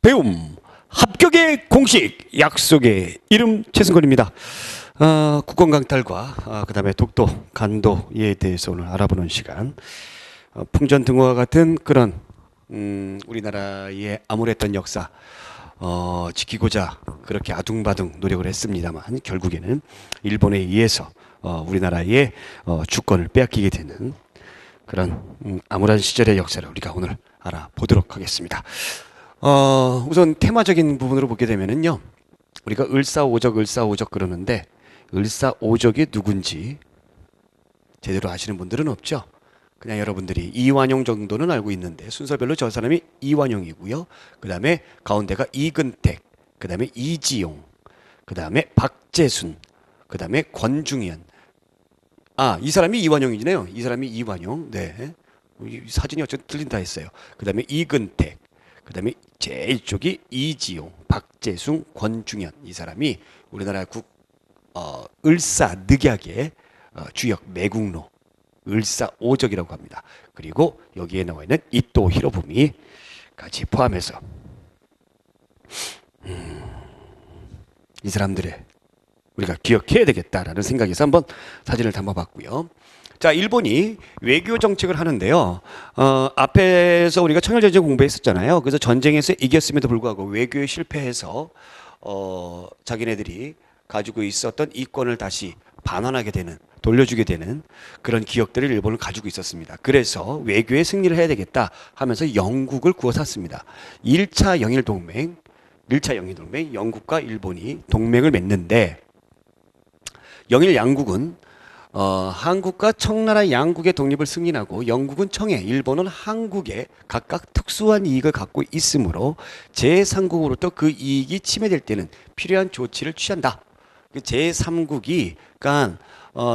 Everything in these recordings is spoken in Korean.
배움 합격의 공식 약속의 이름 최승건입니다. 국권 강탈과 그다음에 독도 간도에 대해서 오늘 알아보는 시간. 풍전등화와 같은 그런 우리나라의 암울했던 역사 지키고자 그렇게 아둥바둥 노력을 했습니다만 결국에는 일본에 의해서 우리나라의 주권을 빼앗기게 되는 그런 암울한 시절의 역사를 우리가 오늘 알아보도록 하겠습니다. 우선 테마적인 부분으로 보게 되면은요, 우리가 을사오적 그러는데 을사오적이 누군지 제대로 아시는 분들은 없죠. 그냥 여러분들이 이완용 정도는 알고 있는데 순서별로 저 사람이 이완용이고요. 그 다음에 가운데가 이근택, 그 다음에 이지용, 그 다음에 박재순, 그 다음에 권중현. 이 사람이 이완용이네요. 이 사람이 이완용. 네. 사진이 어쨌든 틀린다 했어요. 그 다음에 이근택, 그 다음에 제일 쪽이 이지용, 박재순, 권중현. 이 사람이 우리나라 을사늑약의 주역 매국노 을사오적이라고 합니다. 그리고 여기에 나와 있는 이토 히로부미까지 포함해서 이 사람들의 우리가 기억해야 되겠다라는 생각에서 한번 사진을 담아봤고요. 자, 일본이 외교 정책을 하는데요. 앞에서 우리가 청일전쟁 공부했었잖아요. 그래서 전쟁에서 이겼음에도 불구하고 외교에 실패해서 자기네들이 가지고 있었던 이권을 다시 반환하게 되는, 돌려주게 되는 그런 기억들을 일본은 가지고 있었습니다. 그래서 외교에 승리를 해야 되겠다 하면서 영국을 구워 샀습니다. 1차 영일동맹, 영국과 일본이 동맹을 맺는데 영일 양국은 한국과 청나라 양국의 독립을 승인하고 영국은 청해, 일본은 한국에 각각 특수한 이익을 갖고 있으므로 제3국으로부터 그 이익이 침해될 때는 필요한 조치를 취한다. 제3국이 그러니까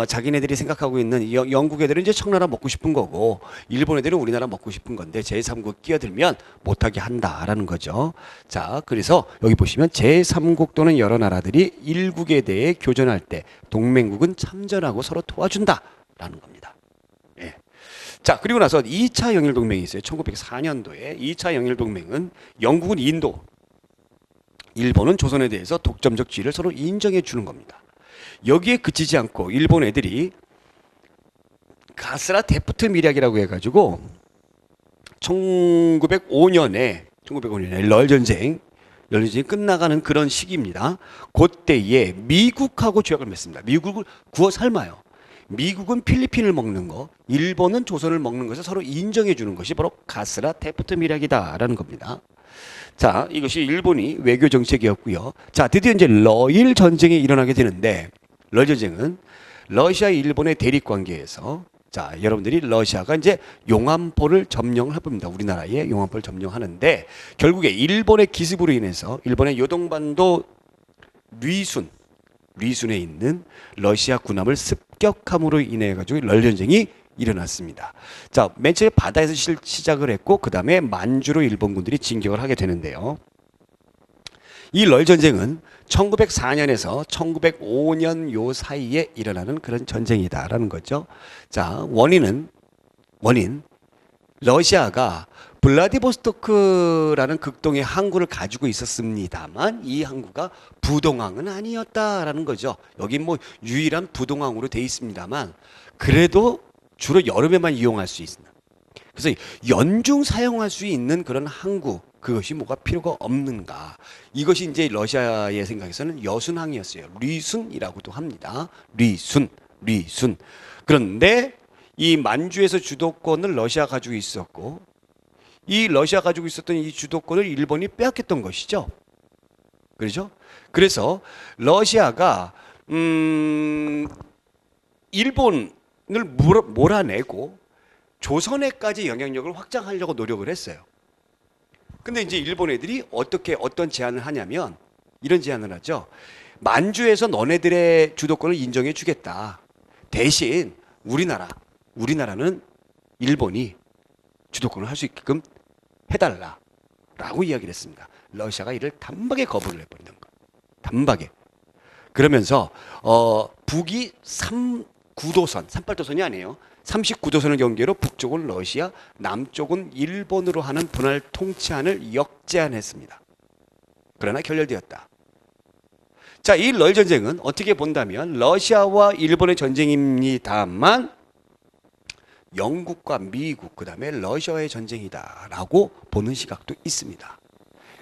자기네들이 생각하고 있는 영국 애들은 이제 청나라 먹고 싶은 거고 일본 애들은 우리나라 먹고 싶은 건데 제3국 끼어들면 못하게 한다라는 거죠. 자, 그래서 여기 보시면 제3국 또는 여러 나라들이 일국에 대해 교전할 때 동맹국은 참전하고 서로 도와준다라는 겁니다. 예. 자, 그리고 나서 2차 영일동맹이 있어요. 1904년도에 2차 영일동맹은 영국은 인도, 일본은 조선에 대해서 독점적 지위를 서로 인정해 주는 겁니다. 여기에 그치지 않고 일본 애들이 가스라 데프트 밀약이라고 해가지고 1905년에 널전쟁이 끝나가는 그런 시기입니다. 그때에 미국하고 조약을 맺습니다. 미국을 구워 삶아요. 미국은 필리핀을 먹는 거, 일본은 조선을 먹는 것을 서로 인정해 주는 것이 바로 가스라 데프트 밀약이다라는 겁니다. 자, 이것이 일본이 외교 정책이었고요. 자, 드디어 이제 러일 전쟁이 일어나게 되는데 러일 전쟁은 러시아 일본의 대립 관계에서 자, 여러분들이 러시아가 이제 용암포를 점령을 해봅니다. 우리나라에 용암포를 점령하는데 결국에 일본의 기습으로 인해서 일본의 요동반도 리순에 있는 러시아 군함을 습격함으로 인해 가지고 러일 전쟁이 일어났습니다. 자, 맨 처음에 바다에서 시작을 했고 그 다음에 만주로 일본군들이 진격을 하게 되는데요. 이 러일 전쟁은 1904년에서 1905년 요 사이에 일어나는 그런 전쟁이다라는 거죠. 자, 원인 러시아가 블라디보스토크라는 극동의 항구를 가지고 있었습니다만 이 항구가 부동항은 아니었다라는 거죠. 여기 뭐 유일한 부동항으로 돼 있습니다만 그래도 주로 여름에만 이용할 수 있는, 그래서 연중 사용할 수 있는 그런 항구, 그것이 뭐가 필요가 없는가. 이것이 이제 러시아의 생각에서는 여순항이었어요. 리순이라고도 합니다. 리순. 그런데 이 만주에서 주도권을 러시아가 가지고 있었고 이 러시아 가지고 있었던 이 주도권을 일본이 빼앗겼던 것이죠. 그렇죠? 그래서 러시아가 일본을 몰아내고 조선에까지 영향력을 확장하려고 노력을 했어요. 근데 이제 일본 애들이 어떤 제안을 하냐면 이런 제안을 하죠. 만주에서 너네들의 주도권을 인정해 주겠다. 대신 우리나라는 일본이 주도권을 할 수 있게끔 해달라라고 이야기를 했습니다. 러시아가 이를 단박에 거부를 해버리는 거예요. 단박에. 그러면서 북이 39도선, 38도선이 아니에요. 39도선을 경계로 북쪽은 러시아, 남쪽은 일본으로 하는 분할 통치안을 역제안했습니다. 그러나 결렬되었다. 자, 이 러일 전쟁은 어떻게 본다면 러시아와 일본의 전쟁입니다만 영국과 미국, 그 다음에 러시아의 전쟁이다라고 보는 시각도 있습니다.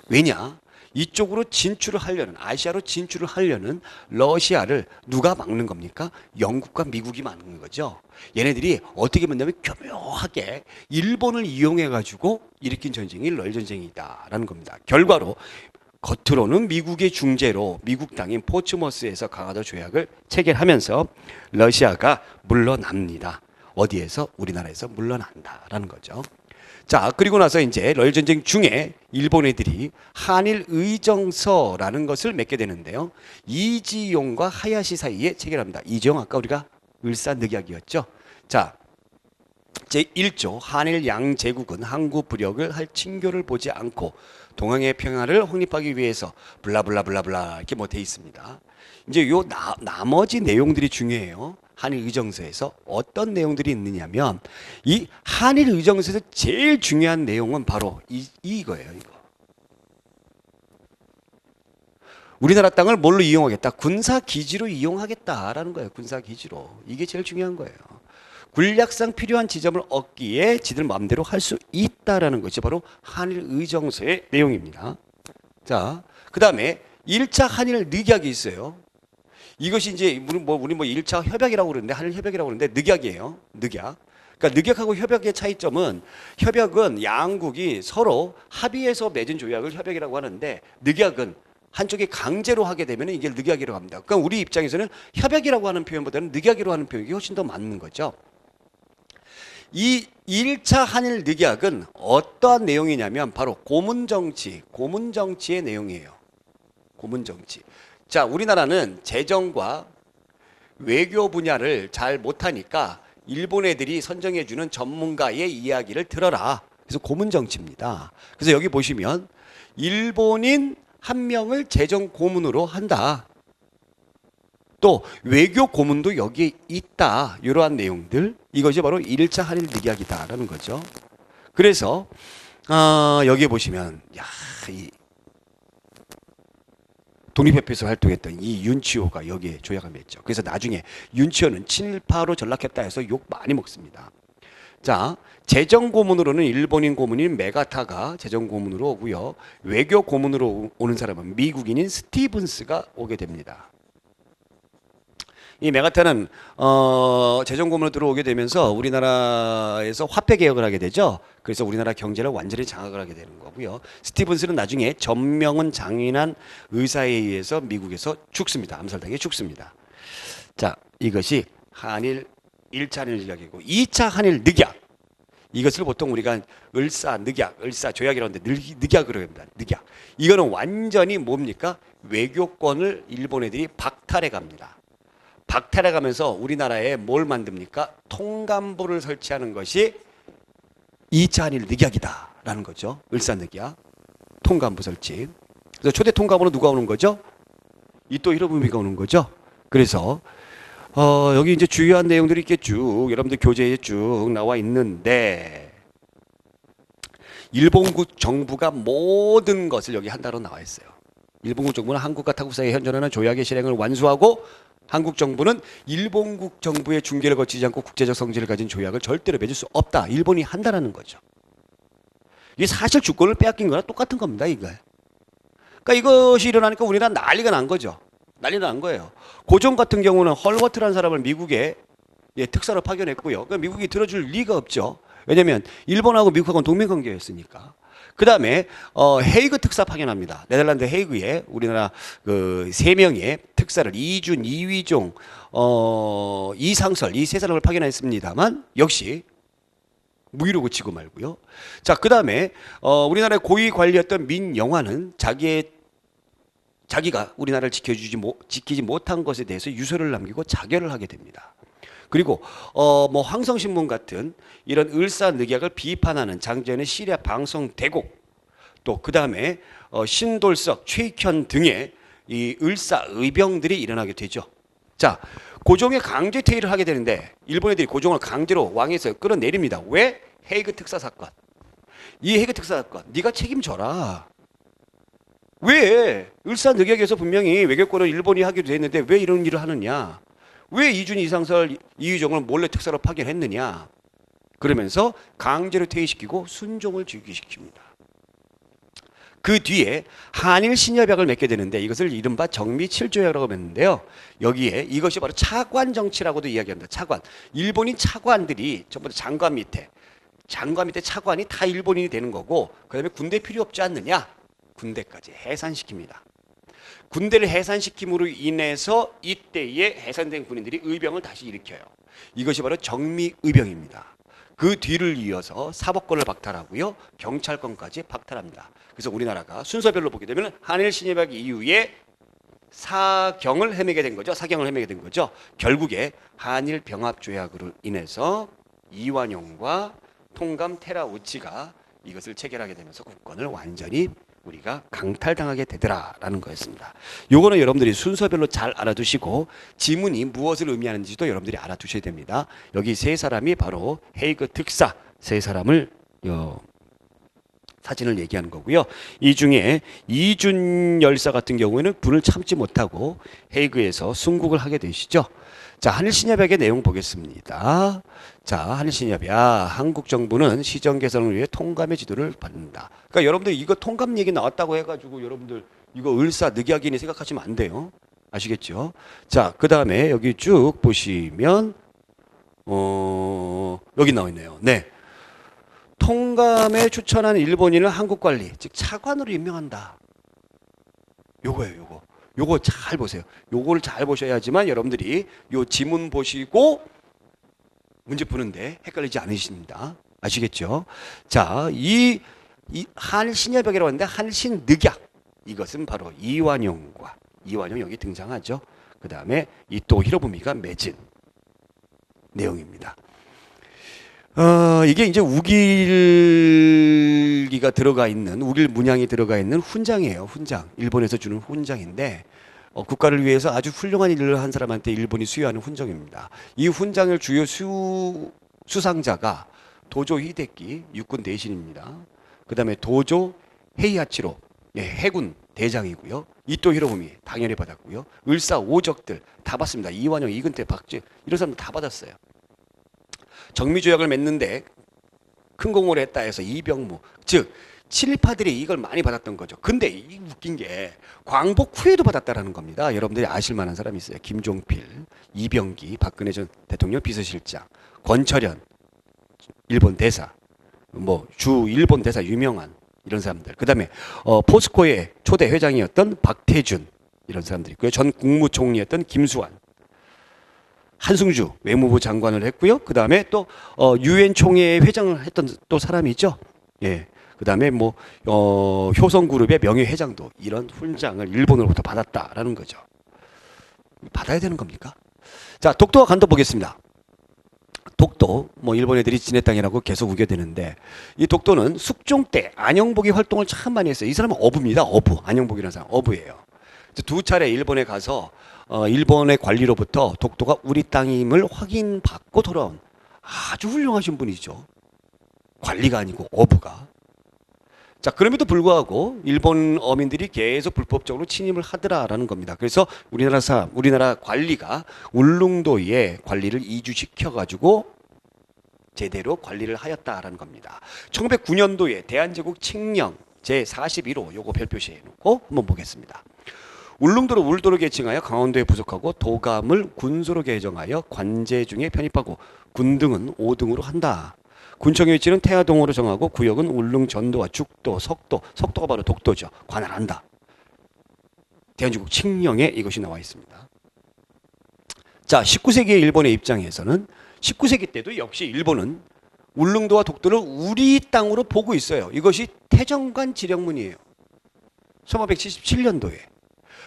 왜냐? 이쪽으로 진출을 하려는, 아시아로 진출을 하려는 러시아를 누가 막는 겁니까? 영국과 미국이 막는 거죠. 얘네들이 어떻게 본다면 교묘하게 일본을 이용해 가지고 일으킨 전쟁이 러일 전쟁이다라는 겁니다. 결과로 겉으로는 미국의 중재로 미국 땅인 포츠머스에서 강화도 조약을 체결하면서 러시아가 물러납니다. 어디에서? 우리나라에서 물러난다라는 거죠. 자, 그리고 나서 이제 러일 전쟁 중에 일본 애들이 한일 의정서라는 것을 맺게 되는데요. 이지용과 하야시 사이에 체결합니다. 이지용 아까 우리가 을사늑약이었죠. 자, 제1조 한일 양제국은 항구 불역을 할 징조를 보지 않고 동양의 평화를 확립하기 위해서 블라블라블라블라 이렇게 뭐 돼 있습니다. 이제 요 나머지 내용들이 중요해요. 한일 의정서에서 어떤 내용들이 있느냐면 이 한일 의정서에서 제일 중요한 내용은 바로 이거예요. 이거. 우리나라 땅을 뭘로 이용하겠다? 군사 기지로 이용하겠다라는 거예요. 군사 기지로. 이게 제일 중요한 거예요. 군략상 필요한 지점을 얻기에 지들 마음대로 할 수 있다라는 것이 바로 한일 의정서의 내용입니다. 자, 그다음에 1차 한일 늑약이 있어요. 이것이 이제 우리 1차 협약이라고 그러는데 한일 협약이라고 그러는데 늑약이에요. 늑약. 그러니까 늑약하고 협약의 차이점은 협약은 양국이 서로 합의해서 맺은 조약을 협약이라고 하는데 늑약은 한쪽이 강제로 하게 되면 이게 늑약이라고 합니다. 그러니까 우리 입장에서는 협약이라고 하는 표현보다는 늑약이라고 하는 표현이 훨씬 더 맞는 거죠. 이 1차 한일 늑약은 어떠한 내용이냐면 바로 고문정치의 내용이에요. 고문정치. 자, 우리나라는 재정과 외교 분야를 잘 못하니까 일본 애들이 선정해주는 전문가의 이야기를 들어라. 그래서 고문정치입니다. 그래서 여기 보시면 일본인 한 명을 재정 고문으로 한다. 또 외교 고문도 여기에 있다. 이러한 내용들. 이것이 바로 1차 한일 늑약이다라는 거죠. 그래서 여기에 보시면 이 독립협회에서 활동했던 이 윤치호가 여기에 조약을 맺죠. 그래서 나중에 윤치호는 친일파로 전락했다 해서 욕 많이 먹습니다. 자, 재정 고문으로는 일본인 고문인 메가타가 재정 고문으로 오고요. 외교 고문으로 오는 사람은 미국인인 스티븐스가 오게 됩니다. 이 메가타는 재정 고문으로 들어오게 되면서 우리나라에서 화폐 개혁을 하게 되죠. 그래서 우리나라 경제를 완전히 장악을 하게 되는 거고요. 스티븐스는 나중에 전명은 장인한 의사에 의해서 미국에서 죽습니다. 암살당해 죽습니다. 자, 이것이 한일 1차 한일 늑약이고 2차 한일 늑약. 이것을 보통 우리가 을사늑약, 을사조약이라고 하는데 늑약으로 합니다. 늑약. 이거는 완전히 뭡니까? 외교권을 일본 애들이 박탈해 갑니다. 박탈해 가면서 우리나라에 뭘 만듭니까? 통감부를 설치하는 것이 2차 한일 늑약이다라는 거죠. 을사늑약. 통감부 설치. 그래서 초대 통감으로 누가 오는 거죠? 이토 히로부미가 오는 거죠. 그래서 여기 이제 주요한 내용들이 이렇게 쭉 여러분들 교재에 쭉 나와 있는데 일본국 정부가 모든 것을 여기 한다로 나와 있어요. 일본국 정부는 한국과 타국 사이에 현존하는 조약의 실행을 완수하고 한국 정부는 일본국 정부의 중개를 거치지 않고 국제적 성질을 가진 조약을 절대로 맺을 수 없다. 일본이 한다라는 거죠. 이게 사실 주권을 빼앗긴 거랑 똑같은 겁니다. 이거. 그러니까 이것이 일어나니까 우리나라 난리가 난 거죠. 난리가 난 거예요. 고종 같은 경우는 헐워트라는 사람을 미국에 특사로 파견했고요. 그러니까 미국이 들어줄 리가 없죠. 왜냐하면 일본하고 미국하고는 동맹관계였으니까. 그 다음에 헤이그 특사 파견합니다. 네덜란드 헤이그에 우리나라 그 3명의 특사를 이준, 이위종, 이상설 이 3사람을 파견했습니다만 역시 무기로 그치고 말고요. 자, 그 다음에 우리나라의 고위 관리였던 민영화는 자기가 우리나라를 지키지 못한 것에 대해서 유서를 남기고 자결을 하게 됩니다. 그리고 황성신문 같은 이런 을사늑약을 비판하는 장제연의 시리아 방송 대곡, 또 그 다음에 신돌석, 최익현 등의 이 을사의병들이 일어나게 되죠. 자, 고종의 강제 퇴위를 하게 되는데 일본 애들이 고종을 강제로 왕에서 끌어내립니다. 왜? 헤이그 특사 사건. 이 헤이그 특사 사건, 네가 책임져라. 왜 을사늑약에서 분명히 외교권을 일본이 하기로 했는데 왜 이런 일을 하느냐? 왜 이준 이상설 이유정을 몰래 특사로 파견했느냐? 그러면서 강제로 퇴위시키고 순종을 즉위시킵니다. 그 뒤에 한일 신협약을 맺게 되는데 이것을 이른바 정미 7조약이라고 했는데요. 여기에 이것이 바로 차관 정치라고도 이야기합니다. 차관. 일본인 차관들이 전부 다 장관 밑에 차관이 다 일본인이 되는 거고, 그다음에 군대 필요 없지 않느냐? 군대까지 해산시킵니다. 군대를 해산시킴으로 인해서 이때에 해산된 군인들이 의병을 다시 일으켜요. 이것이 바로 정미의병입니다. 그 뒤를 이어서 사법권을 박탈하고요, 경찰권까지 박탈합니다. 그래서 우리나라가 순서별로 보게 되면 한일 신협약 이후에 사경을 헤매게 된 거죠. 결국에 한일 병합 조약으로 인해서 이완용과 통감 테라우치가 이것을 체결하게 되면서 국권을 완전히 우리가 강탈당하게 되더라라는 거였습니다. 요거는 여러분들이 순서별로 잘 알아두시고 지문이 무엇을 의미하는지도 여러분들이 알아두셔야 됩니다. 여기 세 사람이 바로 헤이그 특사 세 사람을 사진을 얘기하는 거고요. 이 중에 이준 열사 같은 경우에는 분을 참지 못하고 헤이그에서 순국을 하게 되시죠. 자, 한일신협약의 내용 보겠습니다. 자, 한일신협약. 한국 정부는 시정 개선을 위해 통감의 지도를 받는다. 그러니까 여러분들 이거 통감 얘기 나왔다고 해가지고 여러분들 이거 을사늑약이니 생각하시면 안 돼요. 아시겠죠? 자, 그 다음에 여기 쭉 보시면 여기 나와 있네요. 네. 통감에 추천한 일본인을 한국 관리, 즉 차관으로 임명한다. 요거예요, 요거 잘 보세요. 요거를 잘 보셔야지만 여러분들이 요 지문 보시고 문제 푸는데 헷갈리지 않으십니다. 아시겠죠? 자, 이 한일신협약이라고 하는데 한일신늑약, 이것은 바로 이완용 여기 등장하죠. 그 다음에 이토 히로부미가 맺은 내용입니다. 이게 이제 우길기가 들어가 있는, 우길 문양이 들어가 있는 훈장이에요. 훈장. 일본에서 주는 훈장인데, 국가를 위해서 아주 훌륭한 일을 한 사람한테 일본이 수여하는 훈장입니다. 이 훈장을 주요 수상자가 도조 히데키 육군 대신입니다. 그 다음에 도조 헤이하치로 해군 대장이고요. 이토 히로부미 당연히 받았고요. 을사 오적들 다 받습니다. 이완용, 이근태, 박쥐 이런 사람들 다 받았어요. 정미조약을 맺는데 큰 공을 했다 해서 이병무, 즉 친일파들이 이걸 많이 받았던 거죠. 근데 이 웃긴 게 광복 후에도 받았다라는 겁니다. 여러분들이 아실 만한 사람이 있어요. 김종필, 이병기, 박근혜 전 대통령 비서실장, 권철현, 일본 대사, 주 일본 대사 유명한 이런 사람들. 그 다음에 포스코의 초대 회장이었던 박태준 이런 사람들이 있고요. 전 국무총리였던 김수환, 한승주 외무부 장관을 했고요. 그 다음에 또 유엔 총회 회장을 했던 또 사람이 있죠. 예. 그 다음에 효성그룹의 명예회장도 이런 훈장을 일본으로부터 받았다라는 거죠. 받아야 되는 겁니까? 자, 독도와 간도 보겠습니다. 독도, 일본 애들이 지네 땅이라고 계속 우겨대는데, 이 독도는 숙종 때 안영복이 활동을 참 많이 했어요. 이 사람은 어부입니다. 어부. 안영복이라는 사람 어부예요. 두 차례 일본에 가서 일본의 관리로부터 독도가 우리 땅임을 확인받고 돌아온 아주 훌륭하신 분이죠. 관리가 아니고 어부가. 자, 그럼에도 불구하고 일본 어민들이 계속 불법적으로 침입을 하더라라는 겁니다. 그래서 우리나라 관리가 울릉도에 관리를 이주시켜가지고 제대로 관리를 하였다라는 겁니다. 1909년도에 대한제국 칙령 제41호 요거 별표시해 놓고 한번 보겠습니다. 울릉도를 울도로 계칭하여 강원도에 부속하고 도감을 군소로 개정하여 관제 중에 편입하고 군등은 5등으로 한다. 군청의 위치는 태화동으로 정하고 구역은 울릉 전도와 죽도, 석도가 바로 독도죠. 관할한다. 대한제국 칙령에 이것이 나와 있습니다. 자, 19세기의 일본의 입장에서는 19세기 때도 역시 일본은 울릉도와 독도를 우리 땅으로 보고 있어요. 이것이 태정관 지령문이에요. 1577년도에.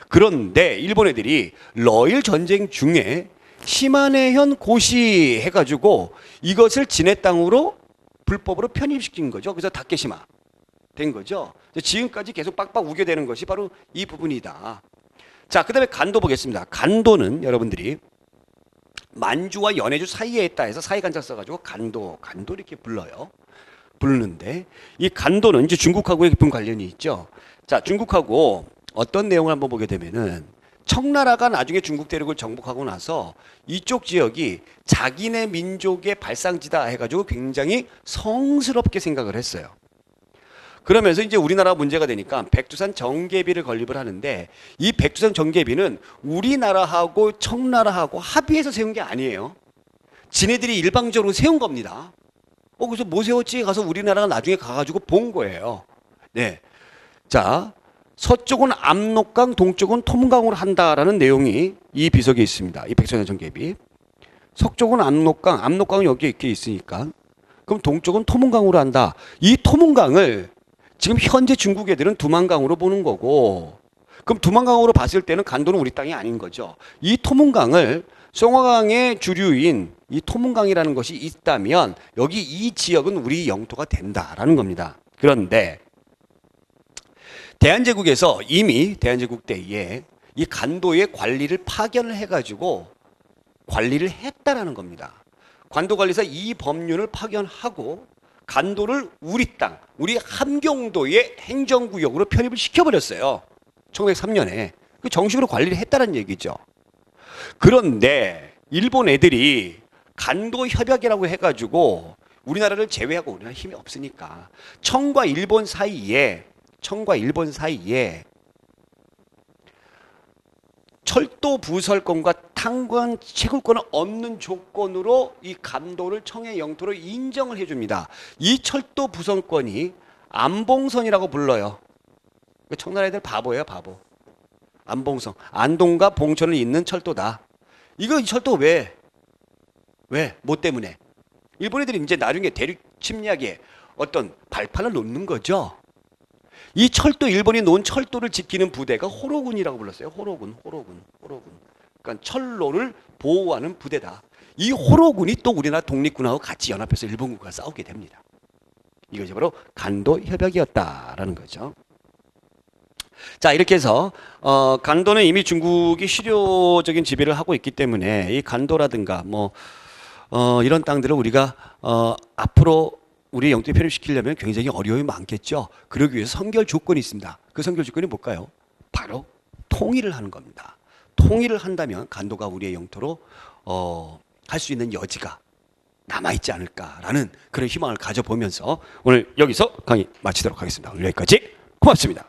그런데 일본 애들이 러일 전쟁 중에 시마네현 고시 해가지고 이것을 진해 땅으로 불법으로 편입시킨 거죠. 그래서 다케시마 된 거죠. 지금까지 계속 빡빡 우겨대는 것이 바로 이 부분이다. 자, 그 다음에 간도 보겠습니다. 간도는 여러분들이 만주와 연해주 사이에 있다 해서 사이간자 써가지고 간도 이렇게 불러요. 부르는데 이 간도는 이제 중국하고의 깊은 관련이 있죠. 자, 중국하고 어떤 내용을 한번 보게 되면은 청나라가 나중에 중국 대륙을 정복하고 나서 이쪽 지역이 자기네 민족의 발상지다 해가지고 굉장히 성스럽게 생각을 했어요. 그러면서 이제 우리나라 문제가 되니까 백두산 정계비를 건립을 하는데 이 백두산 정계비는 우리나라하고 청나라하고 합의해서 세운 게 아니에요. 지네들이 일방적으로 세운 겁니다. 그래서 뭐 세웠지? 가서 우리나라가 나중에 가가지고 본 거예요. 네. 자, 서쪽은 압록강, 동쪽은 토문강으로 한다라는 내용이 이 비석에 있습니다. 이 백두산 정계비. 서쪽은 압록강, 압록강은 여기에 이렇게 있으니까. 그럼 동쪽은 토문강으로 한다. 이 토문강을 지금 현재 중국 애들은 두만강으로 보는 거고, 그럼 두만강으로 봤을 때는 간도는 우리 땅이 아닌 거죠. 이 토문강을 송화강의 주류인 이 토문강이라는 것이 있다면 여기 이 지역은 우리 영토가 된다라는 겁니다. 그런데 대한제국에서 이미 대한제국 때에 이 간도의 관리를 파견을 해가지고 관리를 했다라는 겁니다. 관도관리사 이 법률을 파견하고 간도를 우리 땅, 우리 함경도의 행정구역으로 편입을 시켜버렸어요. 1903년에. 그 정식으로 관리를 했다는 얘기죠. 그런데 일본 애들이 간도 협약이라고 해가지고 우리나라를 제외하고 우리나라 힘이 없으니까 청과 일본 사이에 철도 부설권과 탄광 채굴권은 없는 조건으로 이 간도를 청의 영토로 인정을 해줍니다. 이 철도 부설권이 안봉선이라고 불러요. 청나라 애들 바보예요, 바보. 안봉선, 안동과 봉천을 잇는 철도다. 이 철도 왜? 뭐 때문에? 일본 애들이 이제 나중에 대륙 침략에 어떤 발판을 놓는 거죠. 이 철도, 일본이 놓은 철도를 지키는 부대가 호로군이라고 불렀어요. 호로군. 그러니까 철로를 보호하는 부대다. 이 호로군이 또 우리나라 독립군하고 같이 연합해서 일본군과 싸우게 됩니다. 이것이 바로 간도 협약이었다라는 거죠. 자, 이렇게 해서 간도는 이미 중국이 실효적인 지배를 하고 있기 때문에 이 간도라든가 이런 땅들을 우리가 앞으로 우리 영토에 편입시키려면 굉장히 어려움이 많겠죠. 그러기 위해서 선결 조건이 있습니다. 그 선결 조건이 뭘까요? 바로 통일을 하는 겁니다. 통일을 한다면 간도가 우리의 영토로 할 수 있는 여지가 남아있지 않을까라는 그런 희망을 가져보면서 오늘 여기서 강의 마치도록 하겠습니다. 오늘 여기까지 고맙습니다.